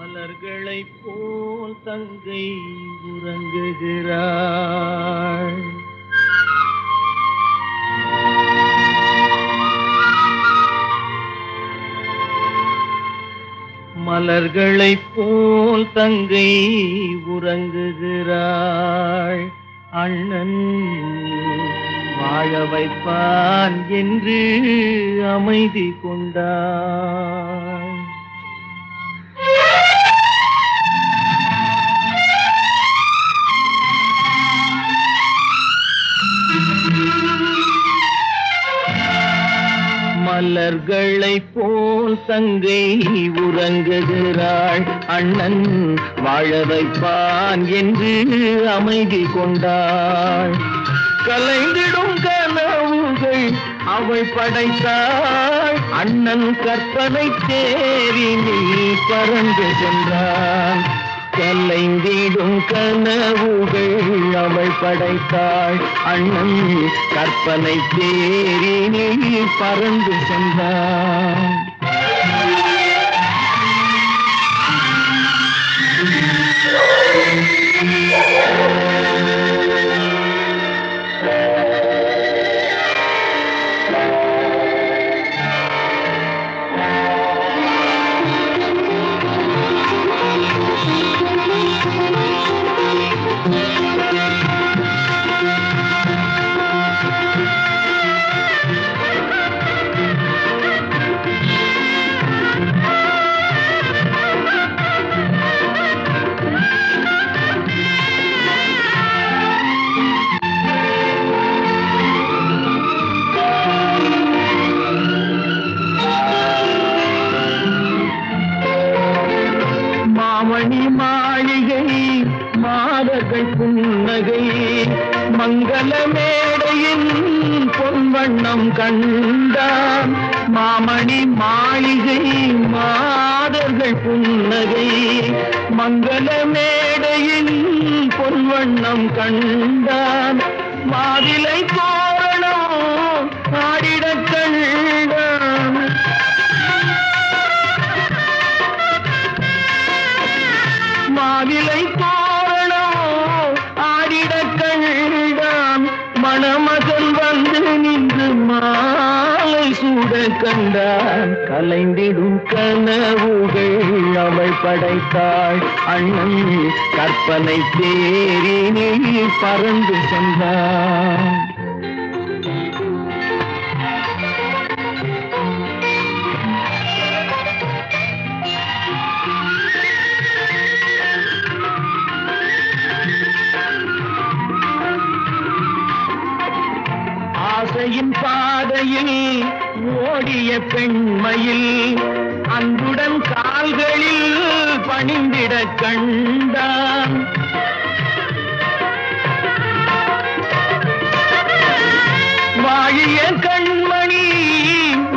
மலர்களைப் போல் தங்கை உறங்குகிறாள். மலர்களைப் போல் தங்கை உறங்குகிறாள். அண்ணன் வாழ வைப்பான் என்று அமைதி கொண்டாள். மலர்களைப் போல் தங்கை உறங்குகிறாள். அண்ணன் வாழ வைப்பான் என்று அமைதி கொண்டாள். கலைந்திடும் கனவுகள் அவள் படைத்தாள். அண்ணன் கற்பனை தேரினில் பறந்து சென்றான். கலைந்திடும் கனவுகள் அவள் படைத்தாள். அண்ணன் கற்பனை தேரினில் பறந்து சென்றான். மாமணி மாளிகை மாதர்கள் புன்னகை மங்கள மேடையின் பொன்வண்ணம் கண்டான். மாமணி மாளிகை மாதர்கள் புன்னகை மங்கள மேடையின் பொன்வண்ணம் கண்டான். மாவிலை தோரணம் ஆடிடக் கண்டான். மாவிலை தோரணம் ஆடிடக் கண்டான். மணமகன் வந்து நின்று மாலை சூட கண்டான். கலைந்திடும் கனவுகள் அவள் படைத்தாள். அண்ணன் கற்பனை தேரினில் பறந்து சென்றான். ஆசையின் பாதையில் ஓடிய பெண்மையில் அன்புடன் கால்களில் பணிந்திடக் கண்டான். வாழிய கண்மணி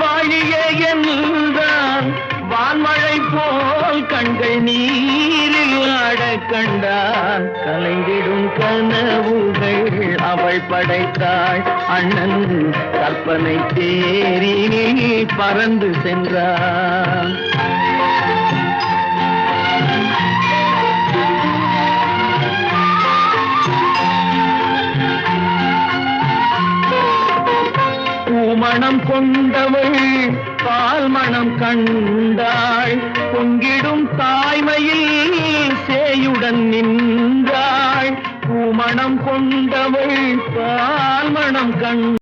வாழிய என்றான். வான்மழை போல் கண்கள் நீரில் ஆடக் கண்டான். கலைந்திடும் கனவுகள் அவள் படைத்தாள். அண்ணன் கற்பனை தேரினில் பறந்து சென்றான். பூமணம் கொண்டவள் பால் மணம் கண்டாள். பொங்கிடும் தாய்மையில் சேயுடன் நின்றாள். பூமணம் கொண்டவள் பால் மணம் கண்டாள்.